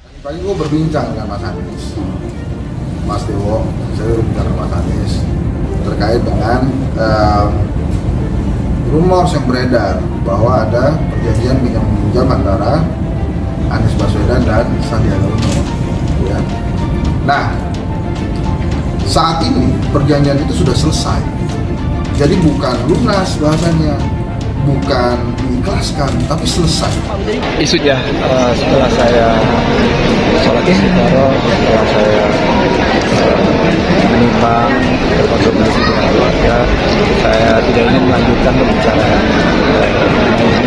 Pagi gue berbincang dengan Mas Anies, Mas Dewo, saya berbincang dengan Mas Anies terkait dengan rumor yang beredar bahwa ada perjanjian pinjam antara Anies Baswedan dan Sandiaga Uno. Ya. Nah, saat ini perjanjian itu sudah selesai, jadi bukan lunas bahasanya, bukan diikhlaskan, tapi selesai. Isunya setelah saya sholat istiqoroh, setelah saya menimbang berkonsultasi dengan keluarga, saya tidak ingin melanjutkan pembicaraan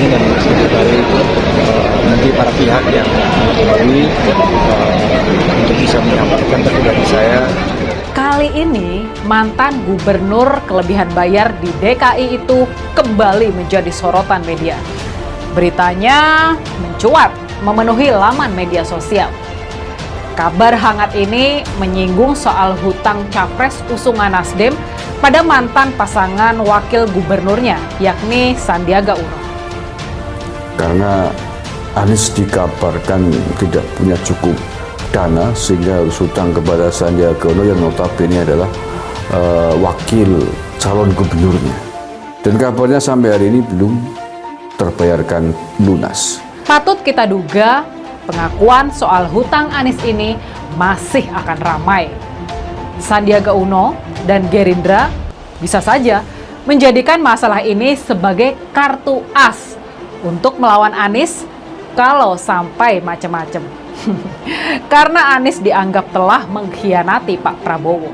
ini dan lebih baik nanti para pihak yang mengetahui untuk bisa menyampaikan ke pribadi saya. Kali ini, mantan gubernur kelebihan bayar di DKI itu kembali menjadi sorotan media. Beritanya mencuat, memenuhi laman media sosial. Kabar hangat ini menyinggung soal hutang capres usungan Nasdem pada mantan pasangan wakil gubernurnya, yakni Sandiaga Uno. Karena Anies dikabarkan tidak punya cukup dana sehingga harus hutang kepada Sandiaga Uno yang notabene adalah wakil calon gubernurnya. Dan kabarnya sampai hari ini belum terbayarkan lunas. Patut kita duga pengakuan soal hutang Anies ini masih akan ramai. Sandiaga Uno dan Gerindra bisa saja menjadikan masalah ini sebagai kartu as untuk melawan Anies kalau sampai macam-macam. Karena Anies dianggap telah mengkhianati Pak Prabowo.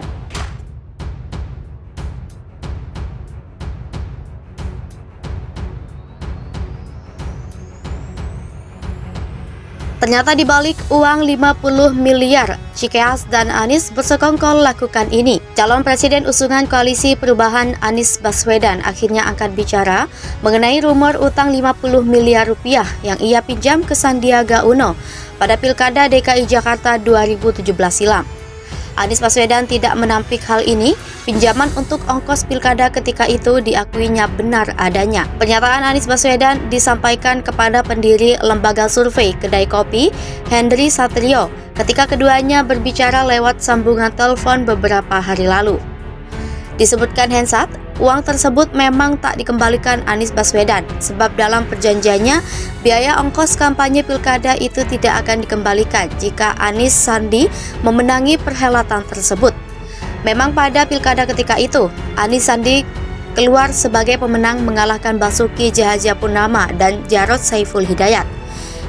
Ternyata di balik uang 50 miliar, Cikeas dan Anies bersekongkol lakukan ini. Calon Presiden usungan Koalisi Perubahan Anies Baswedan akhirnya angkat bicara mengenai rumor utang 50 miliar rupiah yang ia pinjam ke Sandiaga Uno pada Pilkada DKI Jakarta 2017 silam. Anies Baswedan tidak menampik hal ini, pinjaman untuk ongkos pilkada ketika itu diakuinya benar adanya. Pernyataan Anies Baswedan disampaikan kepada pendiri lembaga survei Kedai Kopi, Hendry Satrio, ketika keduanya berbicara lewat sambungan telepon beberapa hari lalu. Disebutkan Hensat, uang tersebut memang tak dikembalikan Anies Baswedan, sebab dalam perjanjiannya, biaya ongkos kampanye pilkada itu tidak akan dikembalikan jika Anies Sandi memenangi perhelatan tersebut. Memang pada pilkada ketika itu, Anies Sandi keluar sebagai pemenang mengalahkan Basuki Cahayapurnama dan Jarod Saiful Hidayat.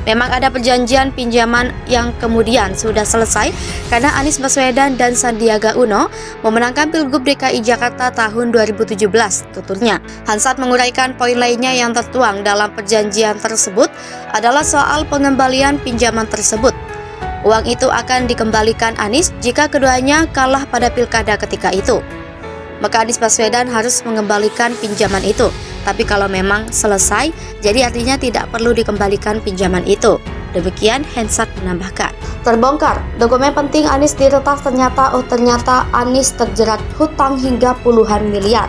Memang ada perjanjian pinjaman yang kemudian sudah selesai karena Anies Baswedan dan Sandiaga Uno memenangkan Pilgub DKI Jakarta tahun 2017, tuturnya. Hansat menguraikan poin lainnya yang tertuang dalam perjanjian tersebut adalah soal pengembalian pinjaman tersebut. Uang itu akan dikembalikan Anies jika keduanya kalah pada pilkada ketika itu. Maka Anies Baswedan harus mengembalikan pinjaman itu. Tapi kalau memang selesai, jadi artinya tidak perlu dikembalikan pinjaman itu. Demikian Hensat menambahkan. Terbongkar, dokumen penting Anies diretas ternyata Anies terjerat hutang hingga puluhan miliar.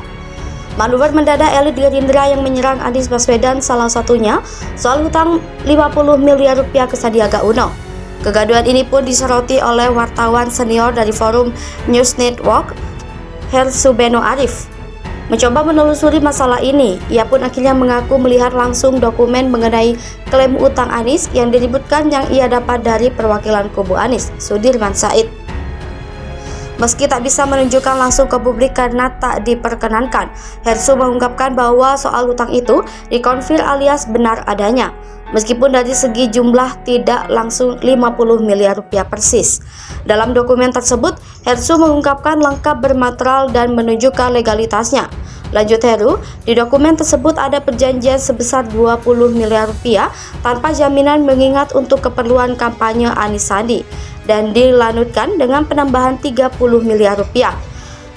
Manuver mendadak elit Gerindra yang menyerang Anies Baswedan salah satunya soal hutang 50 miliar rupiah ke Sandiaga Uno. Kegaduhan ini pun disoroti oleh wartawan senior dari forum News Network, Hersu Beno Arif. Mencoba menelusuri masalah ini, ia pun akhirnya mengaku melihat langsung dokumen mengenai klaim utang Anies yang diributkan yang ia dapat dari perwakilan kubu Anies, Sudirman Said. Meski tak bisa menunjukkan langsung ke publik karena tak diperkenankan, Hersu mengungkapkan bahwa soal utang itu dikonfir alias benar adanya. Meskipun dari segi jumlah tidak langsung 50 miliar rupiah persis. Dalam dokumen tersebut, Hersu mengungkapkan lengkap bermateral dan menunjukkan legalitasnya. Lanjut Heru, di dokumen tersebut ada perjanjian sebesar 20 miliar rupiah tanpa jaminan mengingat untuk keperluan kampanye Anies Sandi dan dilanjutkan dengan penambahan 30 miliar rupiah.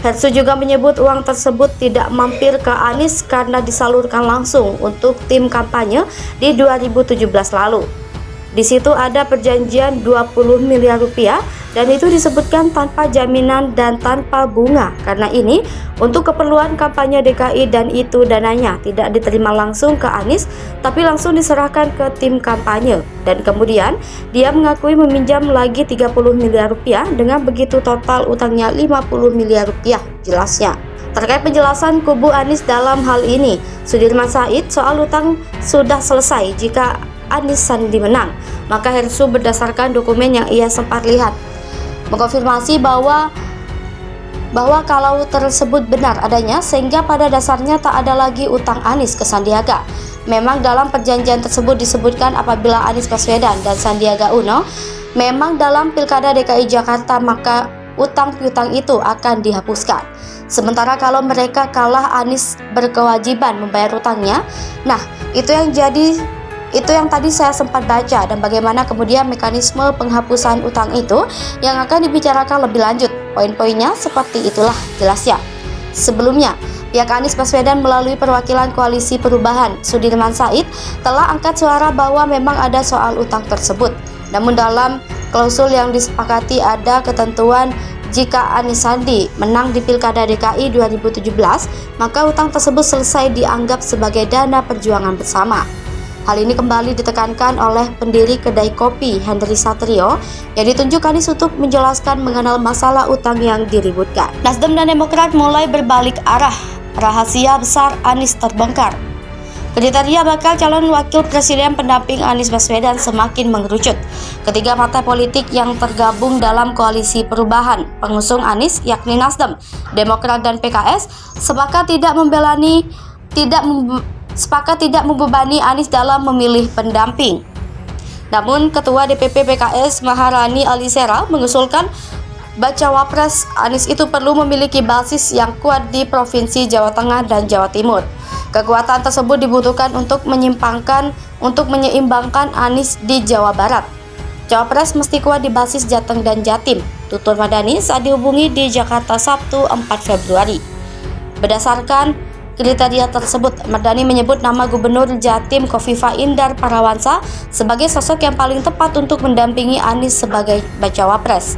Hersu juga menyebut uang tersebut tidak mampir ke Anies karena disalurkan langsung untuk tim kampanye di 2017 lalu. Di situ ada perjanjian 20 miliar rupiah dan itu disebutkan tanpa jaminan dan tanpa bunga. Karena ini untuk keperluan kampanye DKI dan itu dananya tidak diterima langsung ke Anies tapi langsung diserahkan ke tim kampanye. Dan kemudian dia mengakui meminjam lagi 30 miliar rupiah, dengan begitu total utangnya 50 miliar rupiah jelasnya. Terkait penjelasan kubu Anies dalam hal ini, Sudirman Said soal utang sudah selesai jika Anies Sandi menang. Maka Hersu berdasarkan dokumen yang ia sempat lihat mengkonfirmasi bahwa kalau tersebut benar adanya, sehingga pada dasarnya tak ada lagi utang Anies ke Sandiaga. Memang dalam perjanjian tersebut disebutkan apabila Anies Baswedan dan Sandiaga Uno memang dalam Pilkada DKI Jakarta, maka utang piutang itu akan dihapuskan. Sementara kalau mereka kalah, Anies berkewajiban membayar utangnya. Nah, itu yang tadi saya sempat baca, dan bagaimana kemudian mekanisme penghapusan utang itu yang akan dibicarakan lebih lanjut. Poin-poinnya seperti itulah jelasnya. Sebelumnya, pihak Anies Baswedan melalui perwakilan Koalisi Perubahan, Sudirman Said, telah angkat suara bahwa memang ada soal utang tersebut. Namun dalam klausul yang disepakati ada ketentuan jika Anies Sandi menang di Pilkada DKI 2017, maka utang tersebut selesai dianggap sebagai dana perjuangan bersama. Hal ini kembali ditekankan oleh pendiri kedai kopi Henry Satrio yang ditunjuk Anies untuk menjelaskan mengenal masalah utang yang diributkan. Nasdem dan Demokrat mulai berbalik arah. Rahasia besar Anies terbongkar. Kriteria bakal calon wakil presiden pendamping Anies Baswedan semakin mengerucut. Ketiga partai politik yang tergabung dalam Koalisi Perubahan pengusung Anies, yakni Nasdem, Demokrat dan PKS, sepakat tidak membebani Anies dalam memilih pendamping. Namun, Ketua DPP PKS Maharani Alisera mengusulkan bacawa pres Anies itu perlu memiliki basis yang kuat di Provinsi Jawa Tengah dan Jawa Timur. Kekuatan tersebut dibutuhkan untuk menyeimbangkan Anies di Jawa Barat. Cawapres mesti kuat di basis Jateng dan Jatim, tutur Mardani saat dihubungi di Jakarta Sabtu 4 Februari. Berdasarkan kriteria tersebut, Mardani menyebut nama Gubernur Jatim Khofifah Indar Parawansa sebagai sosok yang paling tepat untuk mendampingi Anies sebagai bacawa pres.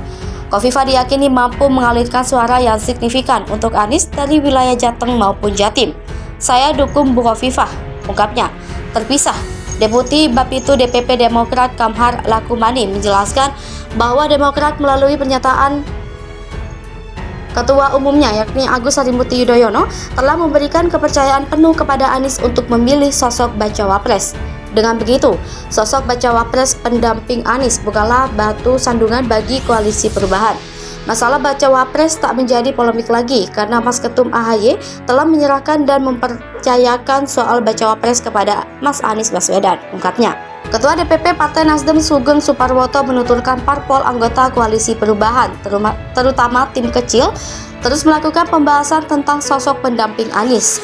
Khofifah diyakini mampu mengalirkan suara yang signifikan untuk Anies dari wilayah Jateng maupun Jatim. Saya dukung Bu Khofifah, ungkapnya. Terpisah, Deputi Bapitu DPP Demokrat Kamhar Lakumani menjelaskan bahwa Demokrat melalui pernyataan Ketua Umumnya yakni Agus Harimurti Yudhoyono telah memberikan kepercayaan penuh kepada Anies untuk memilih sosok bacawa pres. Dengan begitu, sosok bacawa pres pendamping Anies bukanlah batu sandungan bagi Koalisi Perubahan. Masalah bacawa pres tak menjadi polemik lagi karena Mas Ketum AHY telah menyerahkan dan mempercayakan soal bacawa pres kepada Mas Anies Baswedan, ungkapnya. Ketua DPP Partai Nasdem Sugeng Suparwoto menuturkan parpol anggota Koalisi Perubahan, terutama tim kecil, terus melakukan pembahasan tentang sosok pendamping Anies.